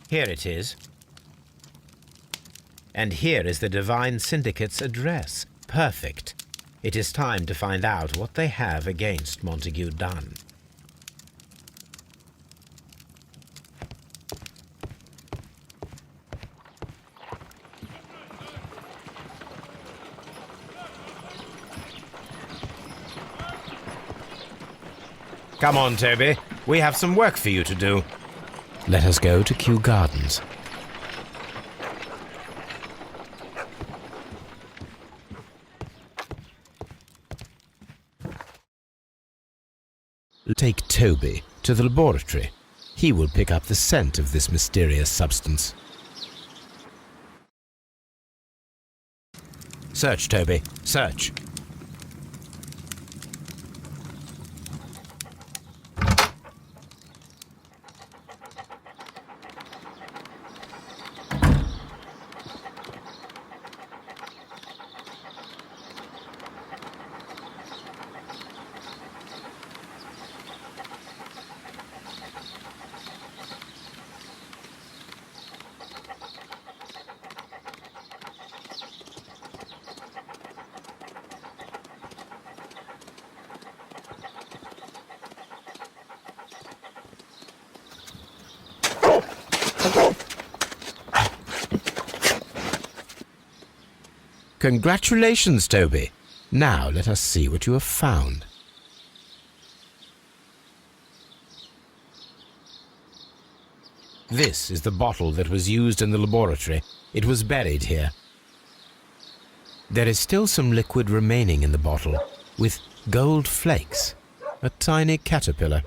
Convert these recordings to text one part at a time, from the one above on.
Here it is. And here is the Divine Syndicate's address. Perfect. It is time to find out what they have against Montague Dunn. Come on, Toby. We have some work for you to do. Let us go to Kew Gardens. Take Toby to the laboratory. He will pick up the scent of this mysterious substance. Search, Toby. Search. Congratulations, Toby. Now let us see what you have found. This is the bottle that was used in the laboratory. It was buried here. There is still some liquid remaining in the bottle, with gold flakes. A tiny caterpillar.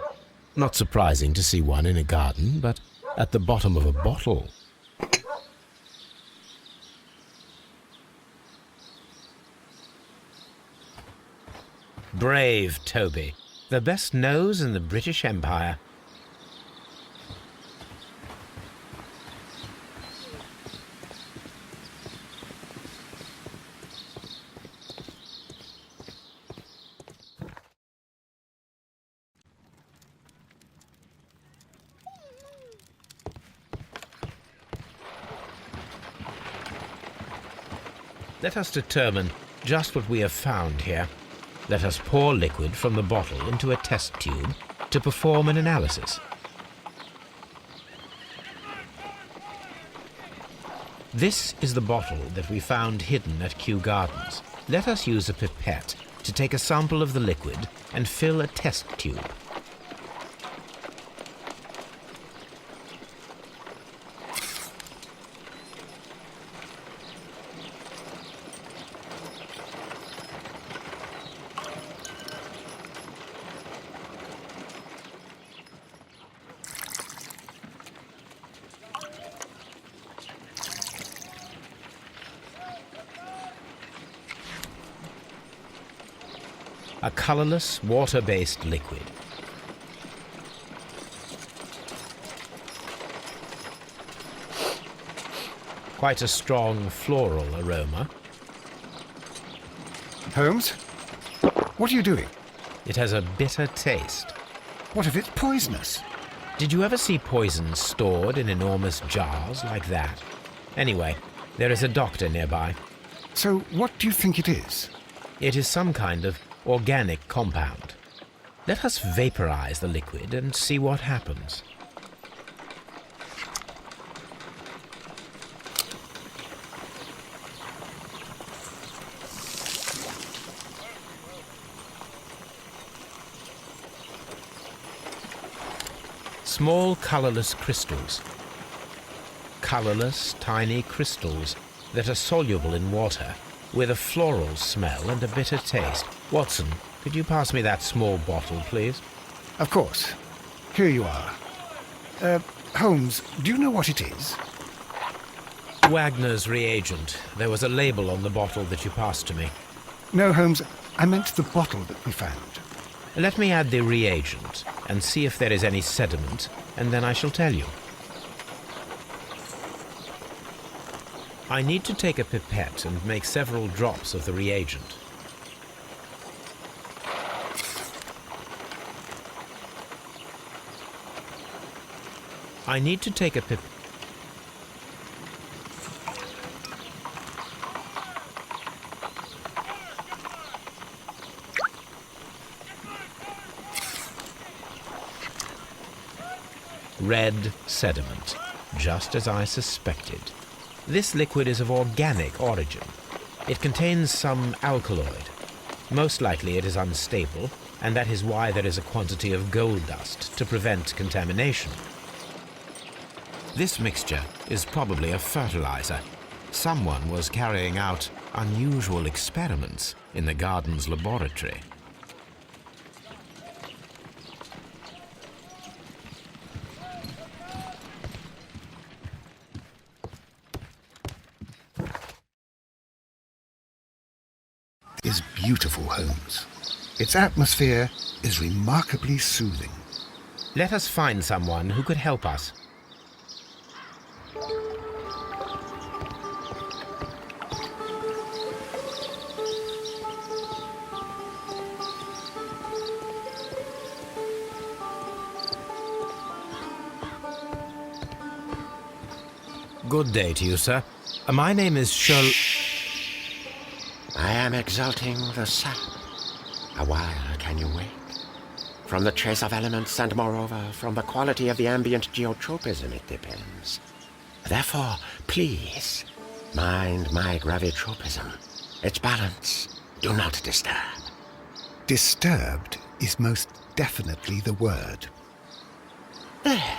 Not surprising to see one in a garden, but at the bottom of a bottle. Brave Toby, the best nose in the British Empire. Let us determine just what we have found here. Let us pour liquid from the bottle into a test tube to perform an analysis. This is the bottle that we found hidden at Kew Gardens. Let us use a pipette to take a sample of the liquid and fill a test tube. A colorless, water-based liquid. Quite a strong floral aroma. Holmes? What are you doing? It has a bitter taste. What if it's poisonous? Did you ever see poison stored in enormous jars like that? Anyway, there is a doctor nearby. So what do you think it is? It is some kind of organic compound. Let us vaporize the liquid and see what happens. Small colorless crystals. Colorless, tiny crystals that are soluble in water, with a floral smell and a bitter taste. Watson, could you pass me that small bottle, please? Of course. Here you are. Holmes, do you know what it is? Wagner's reagent. There was a label on the bottle that you passed to me. No, Holmes, I meant the bottle that we found. Let me add the reagent and see if there is any sediment, and then I shall tell you. I need to take a pipette and make several drops of the reagent. red sediment, just as I suspected. This liquid is of organic origin. It contains some alkaloid. Most likely it is unstable, and that is why there is a quantity of gold dust to prevent contamination. This mixture is probably a fertilizer. Someone was carrying out unusual experiments in the garden's laboratory. Is beautiful, Holmes. Its atmosphere is remarkably soothing. Let us find someone who could help us. Good day to you, sir. My name is Sherlock... I am exalting the sap. A while can you wait? From the trace of elements and moreover from the quality of the ambient geotropism it depends. Therefore, please, mind my gravitropism. Its balance, do not disturb. Disturbed is most definitely the word. There.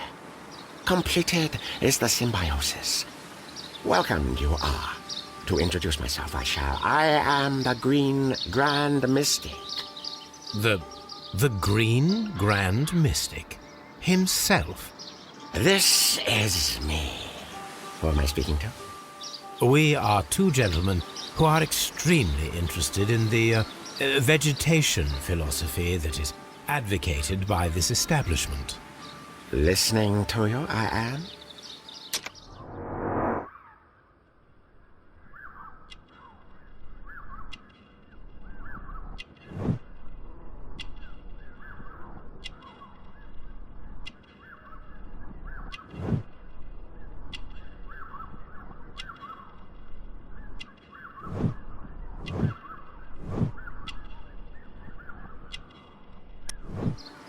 Completed is the symbiosis. Welcome you are. To introduce myself, I shall. I am the Green Grand Mystic. The Green Grand Mystic? Himself? This is me. Who am I speaking to? We are two gentlemen who are extremely interested in the vegetation philosophy that is advocated by this establishment. Listening to you, I am.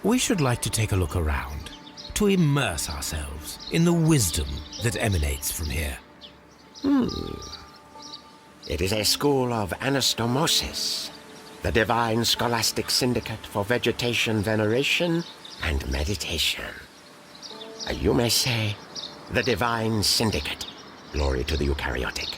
We should like to take a look around, to immerse ourselves in the wisdom that emanates from here. It is a school of anastomosis, the divine scholastic syndicate for vegetation veneration and meditation. You may say, the divine syndicate, glory to the eukaryotic.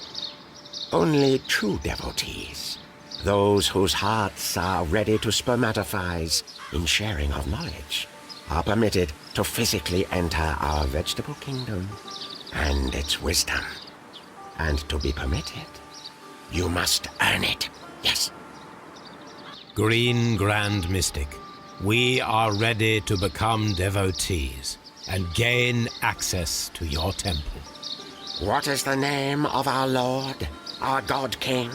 Only true devotees, those whose hearts are ready to spermatophize in sharing of knowledge, are permitted to physically enter our vegetable kingdom and its wisdom. And to be permitted, you must earn it, yes. Green Grand Mystic, we are ready to become devotees and gain access to your temple. What is the name of our Lord, our God King?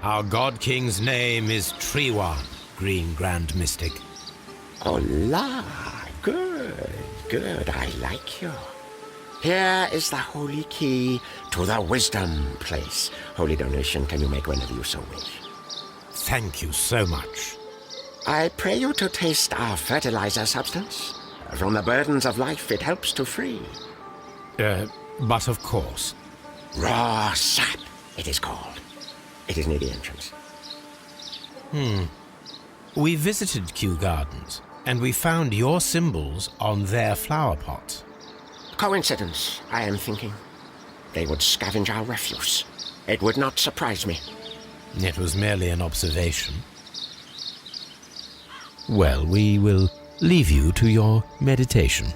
Our God King's name is Treewan, Green Grand Mystic. Oh la, good, I like you. Here is the holy key to the wisdom place. Holy donation can you make whenever you so wish. Thank you so much. I pray you to taste our fertilizer substance. From the burdens of life it helps to free. But of course. Raw sap, it is called. It is near the entrance. We visited Kew Gardens, and we found your symbols on their flower pots. Coincidence, I am thinking. They would scavenge our refuse. It would not surprise me. It was merely an observation. Well, we will leave you to your meditation.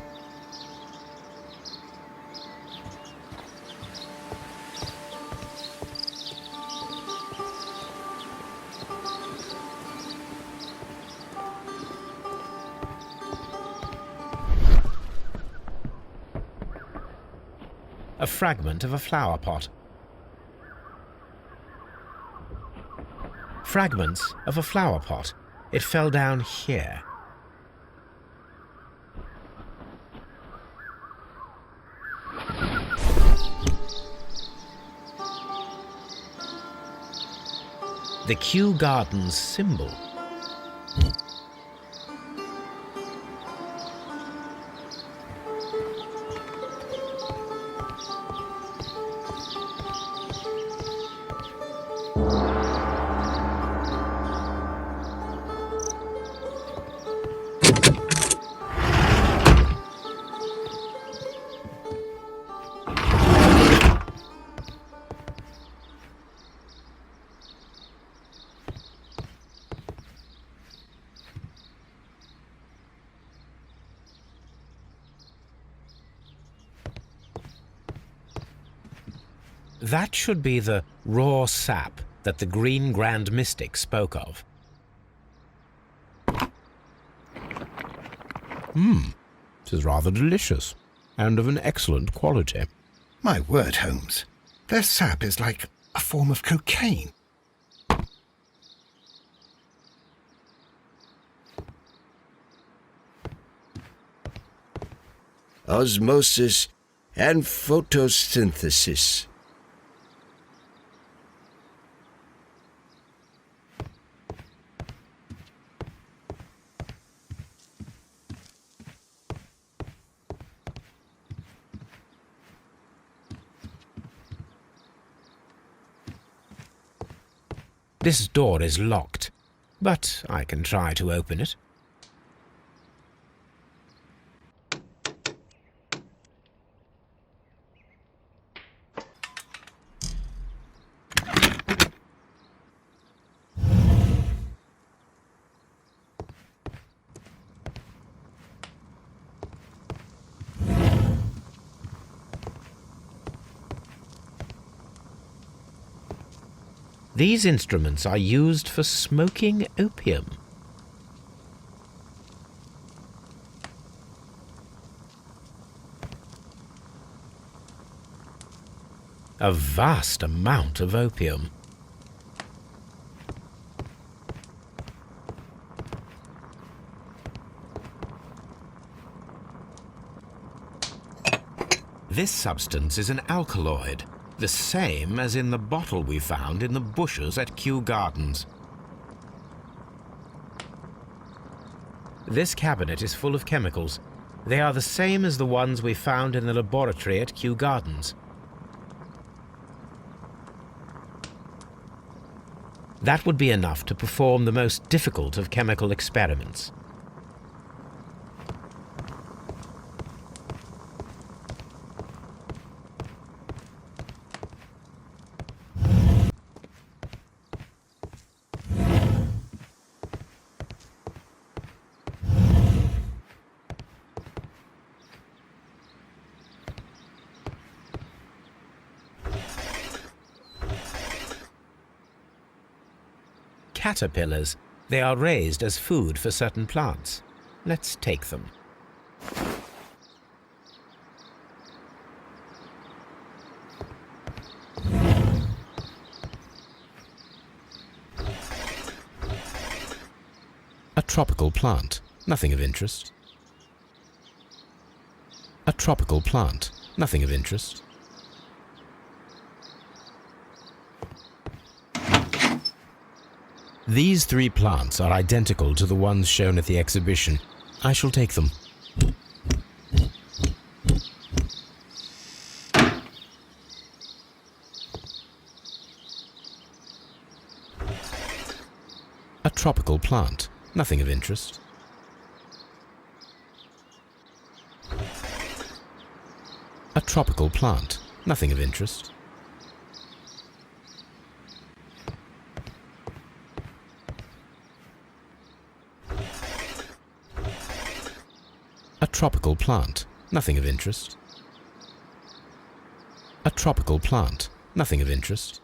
A fragment of a flower pot. Fragments of a flower pot. It fell down here. the Kew Gardens symbol. That should be the raw sap that the Green Grand Mystic spoke of. It is rather delicious, and of an excellent quality. My word, Holmes. Their sap is like a form of cocaine. Osmosis and photosynthesis. This door is locked, but I can try to open it. These instruments are used for smoking opium. A vast amount of opium. This substance is an alkaloid, the same as in the bottle we found in the bushes at Kew Gardens. This cabinet is full of chemicals. They are the same as the ones we found in the laboratory at Kew Gardens. That would be enough to perform the most difficult of chemical experiments. Caterpillars. They are raised as food for certain plants. Let's take them. A tropical plant. Nothing of interest. A tropical plant. Nothing of interest. These three plants are identical to the ones shown at the exhibition. I shall take them. A tropical plant. Nothing of interest. A tropical plant. Nothing of interest. A tropical plant. Nothing of interest. A tropical plant. Nothing of interest.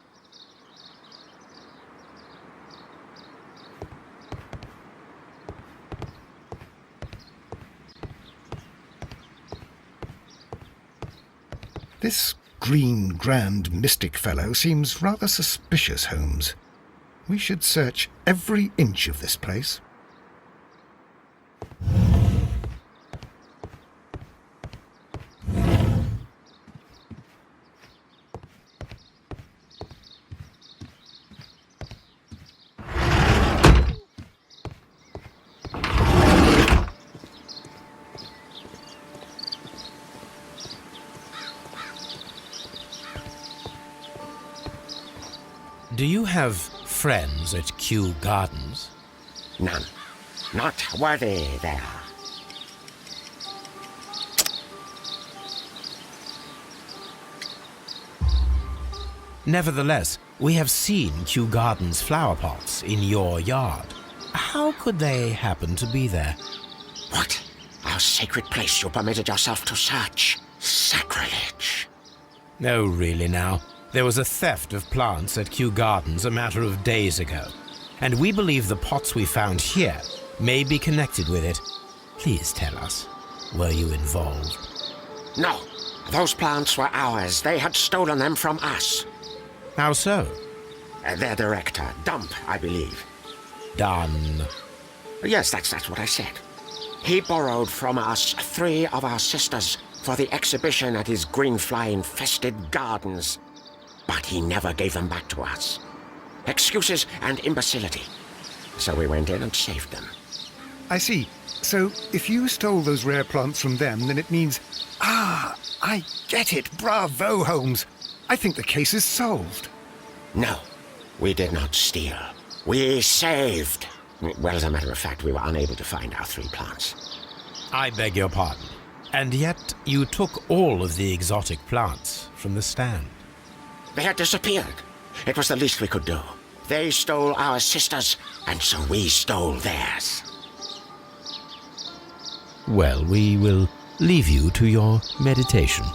This Green Grand Mystic fellow seems rather suspicious, Holmes. We should search every inch of this place. Do you have friends at Kew Gardens? None. Not worthy there. Nevertheless, we have seen Kew Gardens flower pots in your yard. How could they happen to be there? What? Our sacred place you permitted yourself to search? Sacrilege. No, really now. There was a theft of plants at Kew Gardens a matter of days ago, and we believe the pots we found here may be connected with it. Please tell us, were you involved? No. Those plants were ours. They had stolen them from us. How so? Their director, Dump, I believe. Done. Yes, that's what I said. He borrowed from us 3 of our sisters for the exhibition at his greenfly-infested gardens. But he never gave them back to us. Excuses and imbecility. So we went in and saved them. I see. So if you stole those rare plants from them, then it means... Ah, I get it. Bravo, Holmes. I think the case is solved. No, we did not steal. We saved. Well, as a matter of fact, we were unable to find our 3 plants. I beg your pardon. And yet you took all of the exotic plants from the stand. They had disappeared. It was the least we could do. They stole our sisters, and so we stole theirs. Well, we will leave you to your meditation.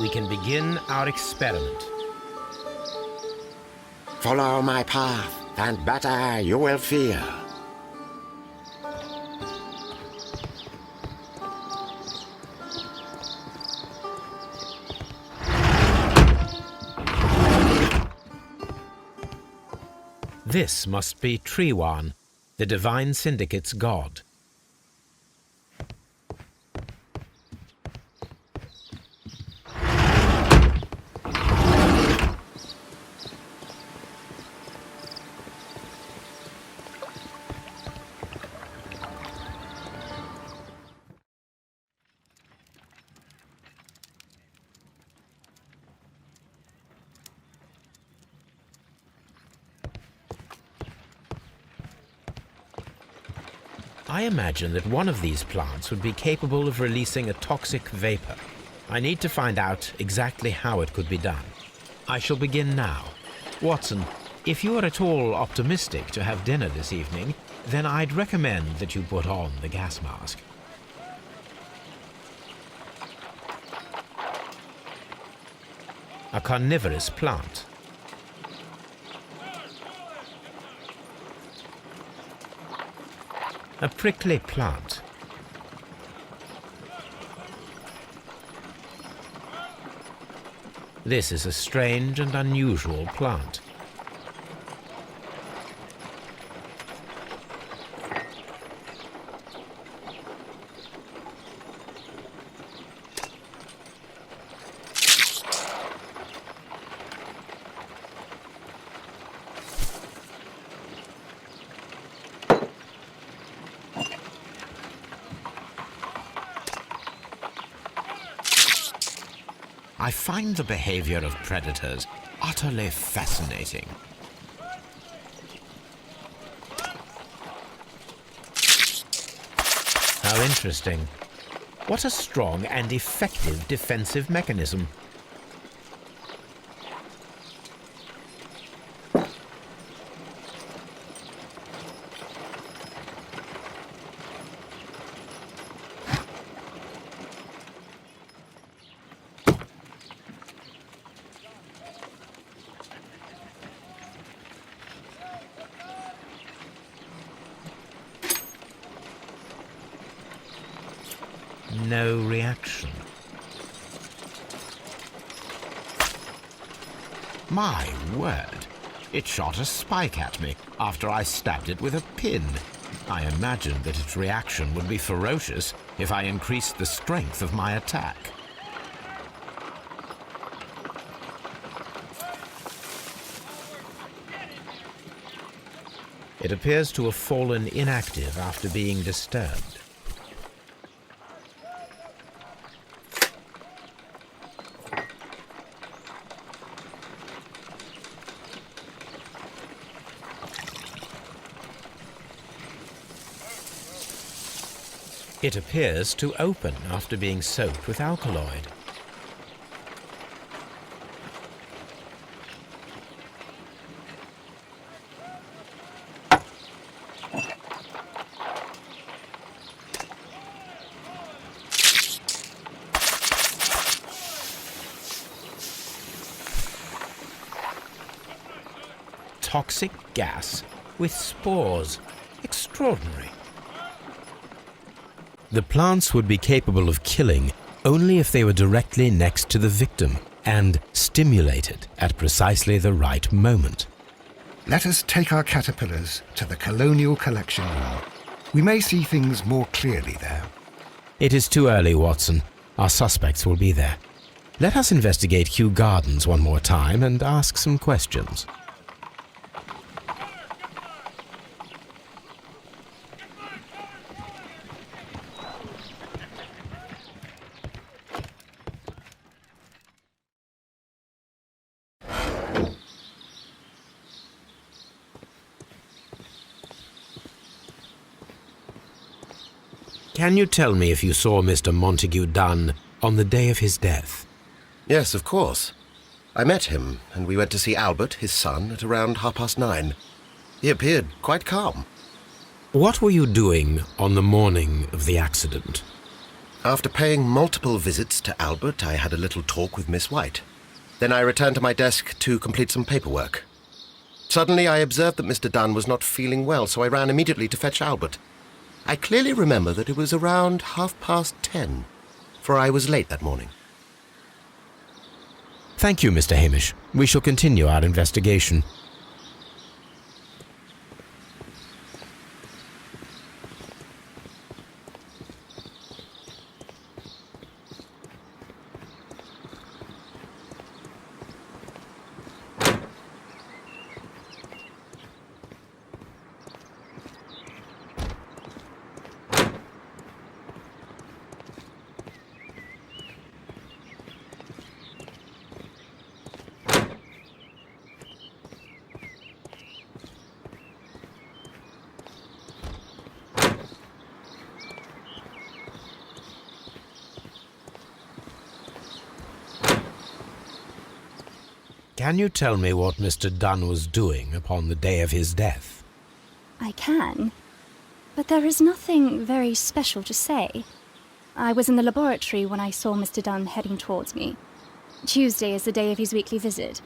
We can begin our experiment. Follow my path, and better you will feel. This must be Triwan, the Divine Syndicate's god. I imagine that one of these plants would be capable of releasing a toxic vapor. I need to find out exactly how it could be done. I shall begin now. Watson, if you are at all optimistic to have dinner this evening, then I'd recommend that you put on the gas mask. A carnivorous plant. A prickly plant. This is a strange and unusual plant. I find the behavior of predators utterly fascinating. How interesting. What a strong and effective defensive mechanism. No reaction. My word! It shot a spike at me after I stabbed it with a pin. I imagined that its reaction would be ferocious if I increased the strength of my attack. It appears to have fallen inactive after being disturbed. It appears to open after being soaked with alkaloid. Toxic gas with spores. Extraordinary. The plants would be capable of killing only if they were directly next to the victim and stimulated at precisely the right moment. Let us take our caterpillars to the Colonial Collection Room. We may see things more clearly there. It is too early, Watson. Our suspects will be there. Let us investigate Kew Gardens one more time and ask some questions. Can you tell me if you saw Mr. Montague Dunn on the day of his death? Yes, of course. I met him, and we went to see Albert, his son, at around 9:30. He appeared quite calm. What were you doing on the morning of the accident? After paying multiple visits to Albert, I had a little talk with Miss White. Then I returned to my desk to complete some paperwork. Suddenly I observed that Mr. Dunn was not feeling well, so I ran immediately to fetch Albert. I clearly remember that it was around 10:30, for I was late that morning. Thank you, Mr. Hamish. We shall continue our investigation. Can you tell me what Mr. Dunn was doing upon the day of his death? I can, but there is nothing very special to say. I was in the laboratory when I saw Mr. Dunn heading towards me. Tuesday is the day of his weekly visit.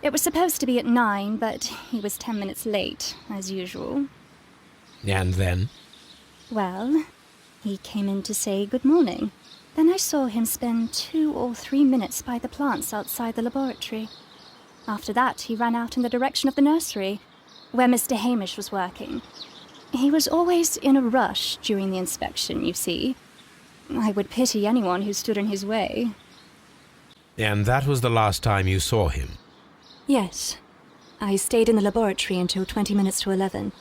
It was supposed to be at 9, but he was 10 minutes late, as usual. And then? Well, he came in to say good morning. Then I saw him spend 2 or 3 minutes by the plants outside the laboratory. After that, he ran out in the direction of the nursery, where Mr. Hamish was working. He was always in a rush during the inspection, you see. I would pity anyone who stood in his way. And that was the last time you saw him? Yes. I stayed in the laboratory until 20 minutes to 11,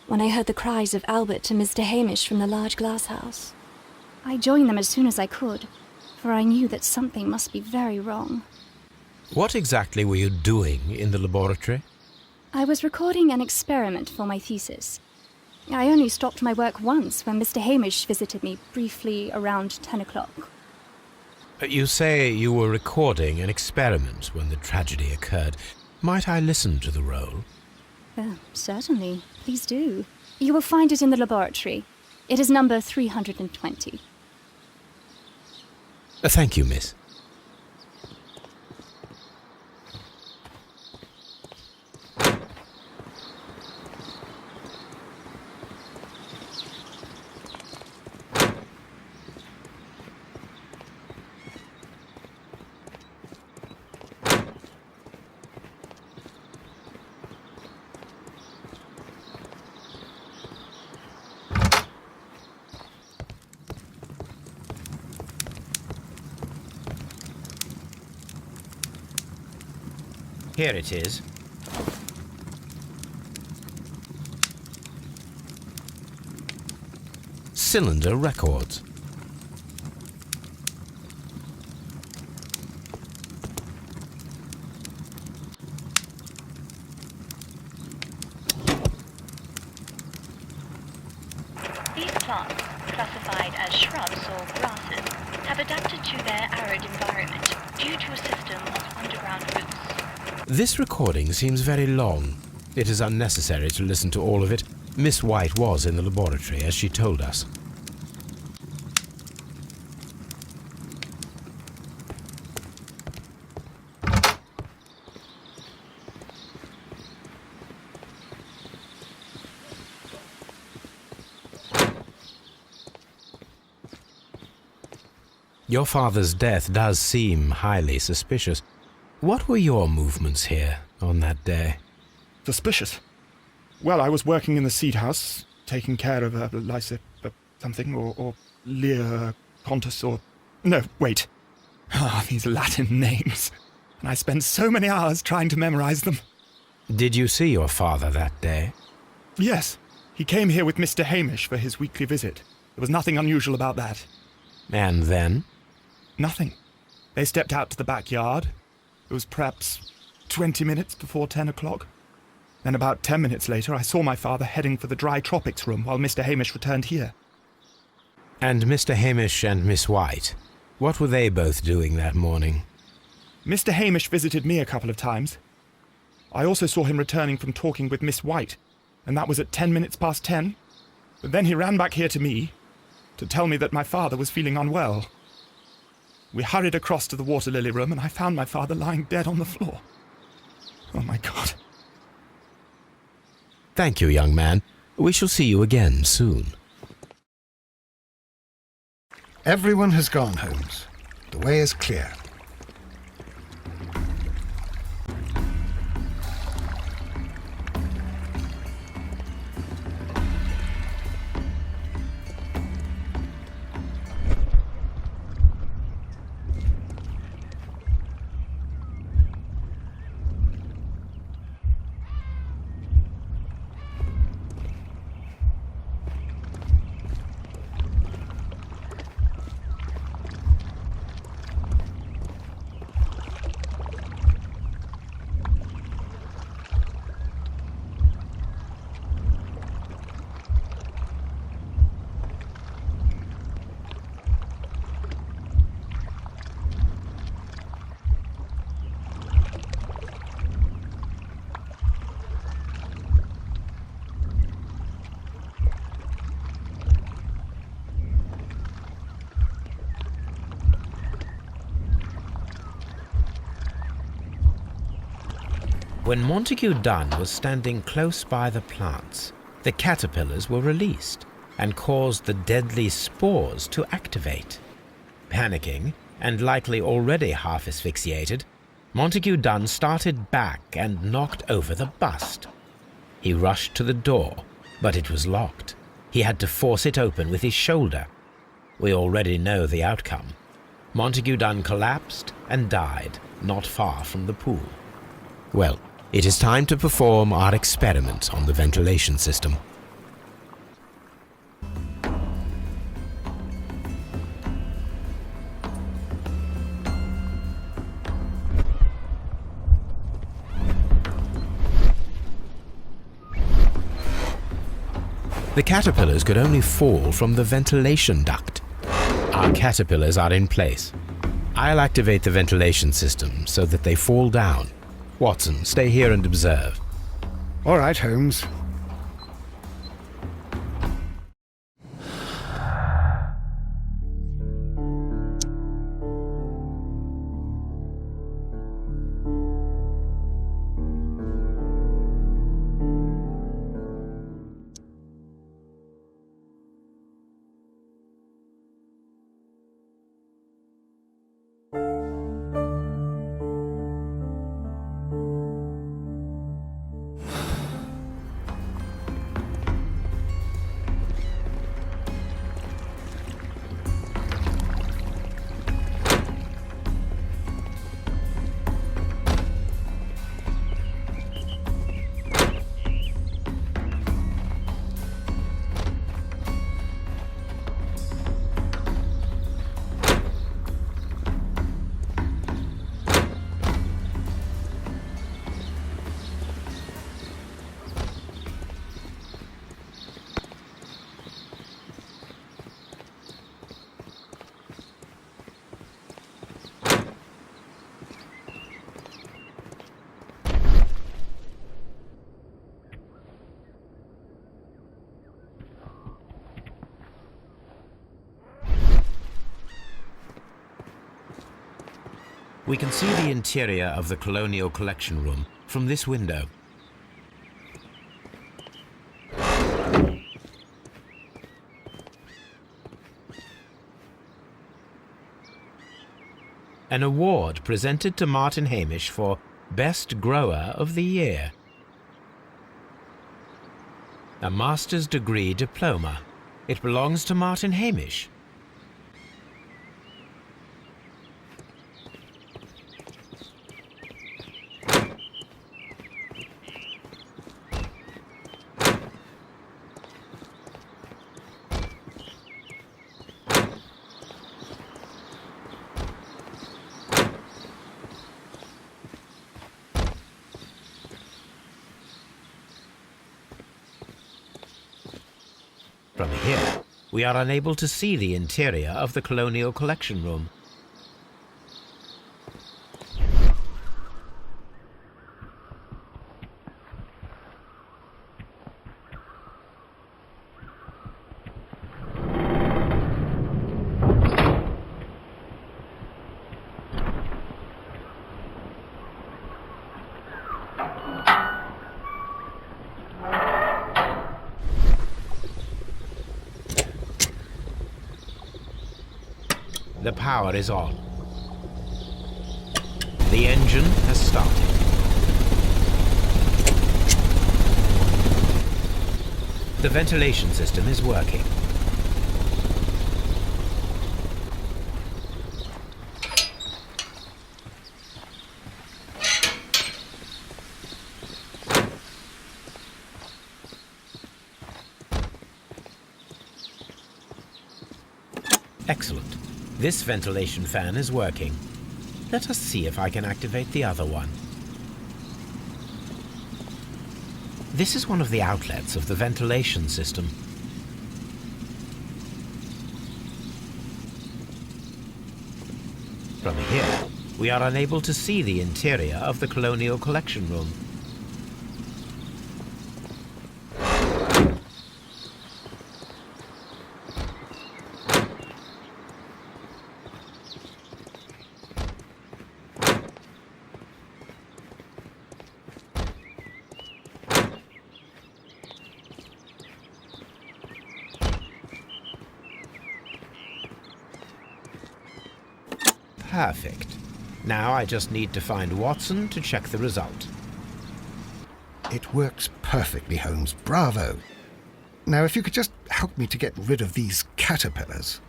when I heard the cries of Albert and Mr. Hamish from the large glass house. I joined them as soon as I could, for I knew that something must be very wrong. What exactly were you doing in the laboratory? I was recording an experiment for my thesis. I only stopped my work once when Mr. Hamish visited me briefly around 10 o'clock. You say you were recording an experiment when the tragedy occurred. Might I listen to the roll? Certainly. Please do. You will find it in the laboratory. It is number 320. Thank you, miss. Here it is. cylinder records. These plants, classified as shrubs or grasses, have adapted to their arid environment due to a system of underground roots. This recording seems very long. It is unnecessary to listen to all of it. Miss White was in the laboratory, as she told us. Your father's death does seem highly suspicious. What were your movements here on that day? Suspicious? Well, I was working in the seed house, taking care of Lysa something, or Lear Pontus, or... No, wait. These Latin names. And I spent so many hours trying to memorize them. Did you see your father that day? Yes. He came here with Mr. Hamish for his weekly visit. There was nothing unusual about that. And then? Nothing. They stepped out to the backyard. It was perhaps 20 minutes before 10 o'clock. Then about 10 minutes later, I saw my father heading for the dry tropics room while Mr. Hamish returned here. And Mr. Hamish and Miss White, what were they both doing that morning? Mr. Hamish visited me a couple of times. I also saw him returning from talking with Miss White, and that was at 10 minutes past 10. But then he ran back here to me to tell me that my father was feeling unwell. We hurried across to the water lily room, and I found my father lying dead on the floor. Oh, my God. Thank you, young man. We shall see you again soon. Everyone has gone, Holmes. The way is clear. When Montague Dunn was standing close by the plants, the caterpillars were released and caused the deadly spores to activate. Panicking, and likely already half asphyxiated, Montague Dunn started back and knocked over the bust. He rushed to the door, but it was locked. He had to force it open with his shoulder. We already know the outcome. Montague Dunn collapsed and died not far from the pool. Well, it is time to perform our experiment on the ventilation system. The caterpillars could only fall from the ventilation duct. Our caterpillars are in place. I'll activate the ventilation system so that they fall down. Watson, stay here and observe. All right, Holmes. We can see the interior of the Colonial Collection Room from this window. An award presented to Martin Hamish for Best Grower of the Year. A master's degree diploma. It belongs to Martin Hamish. From here, we are unable to see the interior of the Colonial Collection Room. The power is on. The engine has started. The ventilation system is working. Excellent. This ventilation fan is working. Let us see if I can activate the other one. This is one of the outlets of the ventilation system. From here, we are unable to see the interior of the Colonial Collection Room. Perfect. Now I just need to find Watson to check the result. It works perfectly, Holmes. Bravo. Now, if you could just help me to get rid of these caterpillars.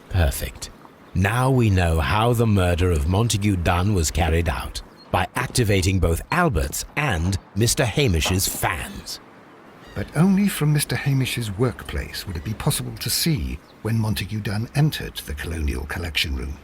Perfect. Now we know how the murder of Montague Dunn was carried out, by activating both Albert's and Mr. Hamish's fans. But only from Mr. Hamish's workplace would it be possible to see when Montague Dunn entered the Colonial Collection Room.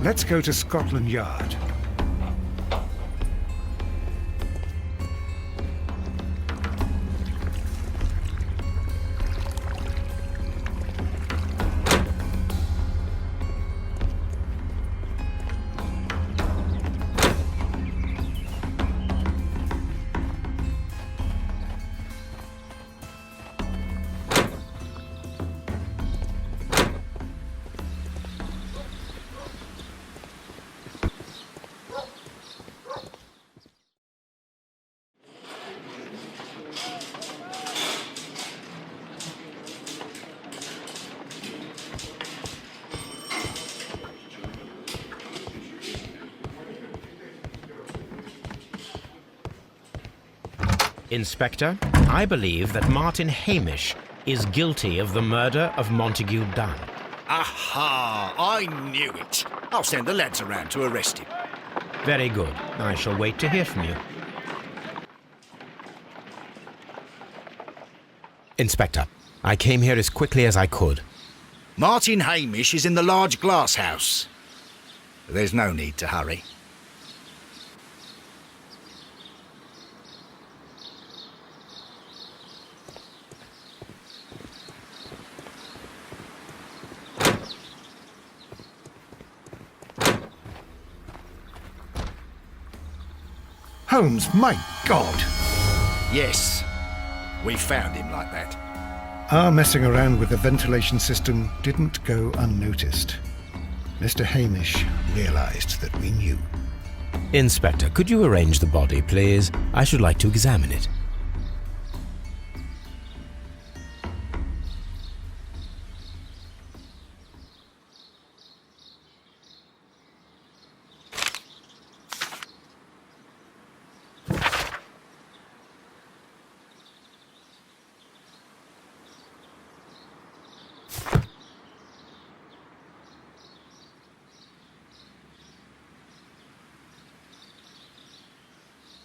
Let's go to Scotland Yard. Inspector, I believe that Martin Hamish is guilty of the murder of Montague Dunn. Aha! I knew it. I'll send the lads around to arrest him. Very good. I shall wait to hear from you. Inspector, I came here as quickly as I could. Martin Hamish is in the large glass house. There's no need to hurry. Holmes, my God! Yes, we found him like that. Our messing around with the ventilation system didn't go unnoticed. Mr. Hamish realized that we knew. Inspector, could you arrange the body, please? I should like to examine it.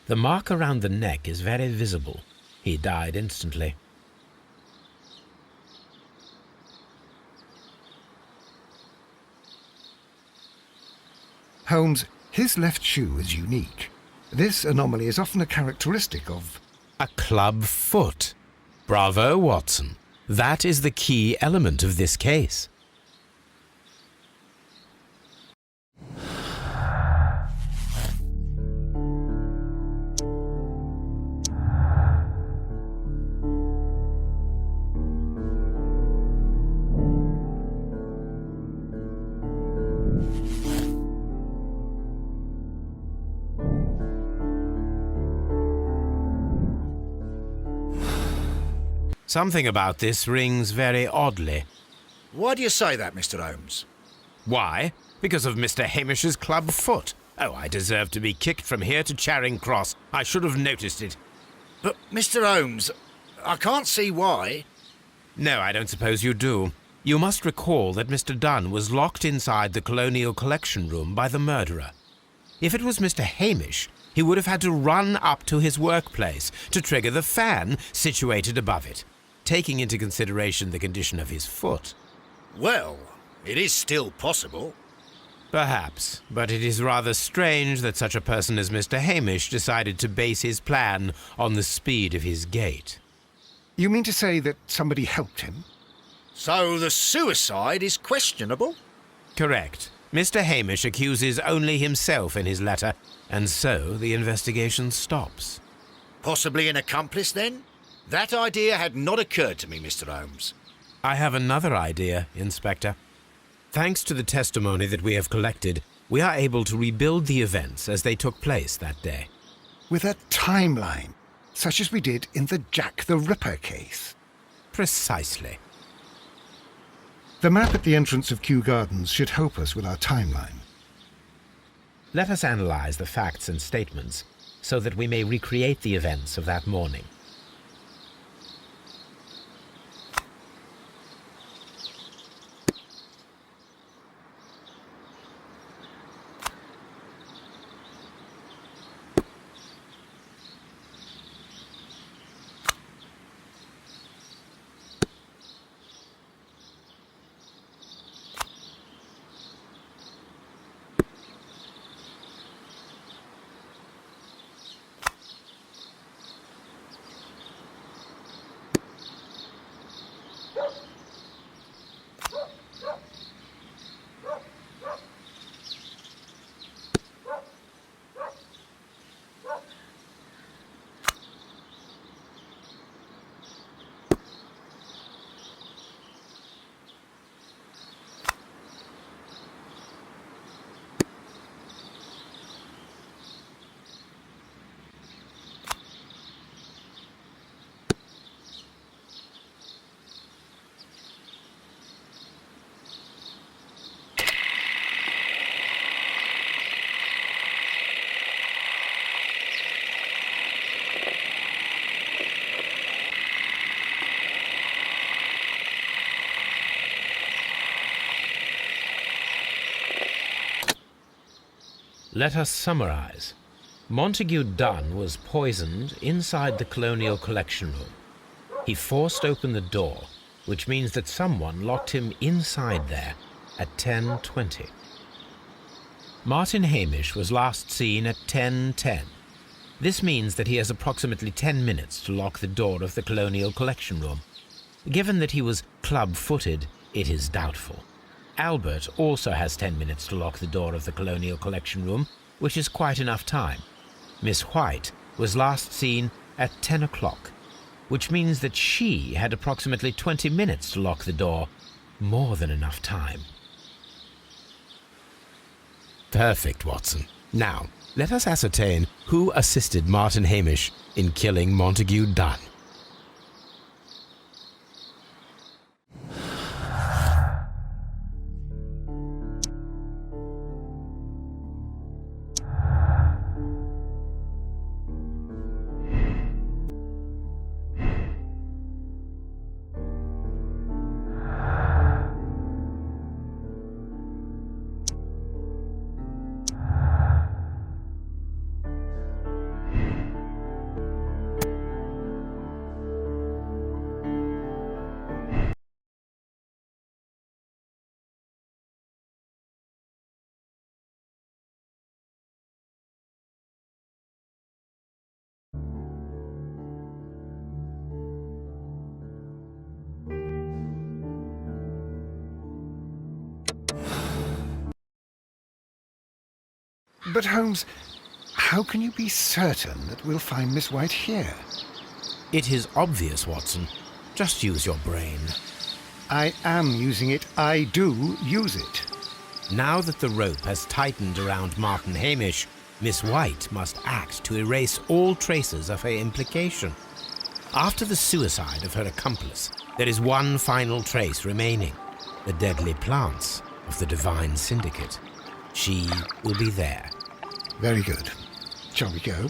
The mark around the neck is very visible. He died instantly. Holmes, his left shoe is unique. This anomaly is often a characteristic of... A club foot. Bravo, Watson. That is the key element of this case. Something about this rings very oddly. Why do you say that, Mr. Holmes? Why? Because of Mr. Hamish's club foot. Oh, I deserve to be kicked from here to Charing Cross. I should have noticed it. But, Mr. Holmes, I can't see why. No, I don't suppose you do. You must recall that Mr. Dunn was locked inside the Colonial Collection Room by the murderer. If it was Mr. Hamish, he would have had to run up to his workplace to trigger the fan situated above it, taking into consideration the condition of his foot. Well, it is still possible. Perhaps, but it is rather strange that such a person as Mr. Hamish decided to base his plan on the speed of his gait. You mean to say that somebody helped him? So the suicide is questionable? Correct. Mr. Hamish accuses only himself in his letter, and so the investigation stops. Possibly an accomplice, then? That idea had not occurred to me, Mr. Holmes. I have another idea, Inspector. Thanks to the testimony that we have collected, we are able to rebuild the events as they took place that day. With a timeline, such as we did in the Jack the Ripper case. Precisely. The map at the entrance of Kew Gardens should help us with our timeline. Let us analyze the facts and statements so that we may recreate the events of that morning. Let us summarize. Montague Dunn was poisoned inside the Colonial Collection Room. He forced open the door, which means that someone locked him inside there at 10:20. Martin Hamish was last seen at 10:10. This means that he has approximately 10 minutes to lock the door of the Colonial Collection Room. Given that he was club-footed, it is doubtful. Albert also has 10 minutes to lock the door of the Colonial Collection Room, which is quite enough time. Miss White was last seen at 10 o'clock, which means that she had approximately 20 minutes to lock the door. More than enough time. Perfect, Watson. Now, let us ascertain who assisted Martin Hamish in killing Montague Dunn. But Holmes, how can you be certain that we'll find Miss White here? It is obvious, Watson. Just use your brain. I am using it. I do use it. Now that the rope has tightened around Martin Hamish, Miss White must act to erase all traces of her implication. After the suicide of her accomplice, there is one final trace remaining: the deadly plants of the Divine Syndicate. She will be there. Very good. Shall we go?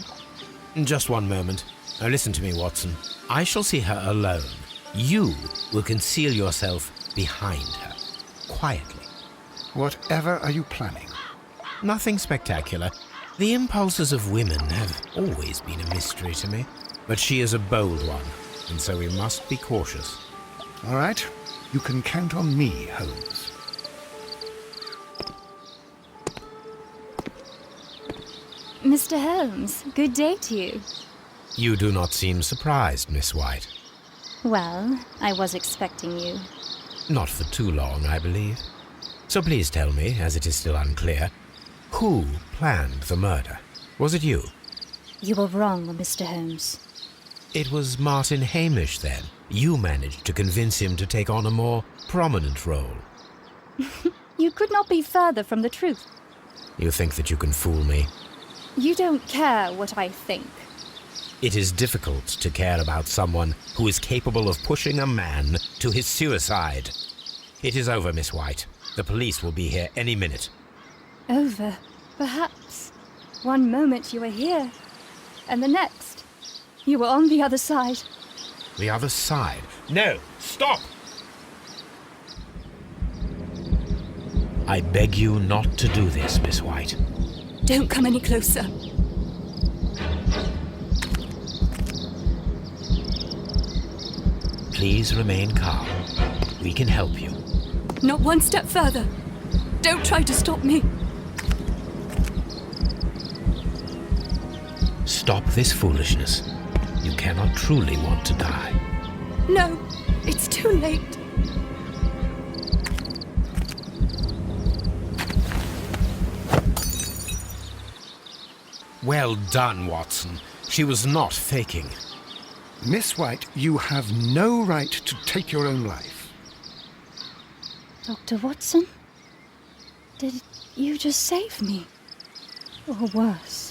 Just one moment. Now listen to me, Watson. I shall see her alone. You will conceal yourself behind her, quietly. Whatever are you planning? Nothing spectacular. The impulses of women have always been a mystery to me. But she is a bold one, and so we must be cautious. All right. You can count on me, Holmes. Mr. Holmes, good day to you. You do not seem surprised, Miss White. Well, I was expecting you. Not for too long, I believe. So please tell me, as it is still unclear, who planned the murder? Was it you? You were wrong, Mr. Holmes. It was Martin Hamish, then. You managed to convince him to take on a more prominent role. You could not be further from the truth. You think that you can fool me? You don't care what I think. It is difficult to care about someone who is capable of pushing a man to his suicide. It is over, Miss White. The police will be here any minute. Over, perhaps. One moment you were here, and the next, you were on the other side. The other side? No! Stop! I beg you not to do this, Miss White. Don't come any closer. Please remain calm. We can help you. Not one step further. Don't try to stop me. Stop this foolishness. You cannot truly want to die. No, it's too late. Well done, Watson. She was not faking. Miss White, you have no right to take your own life. Dr. Watson? Did you just save me? Or worse?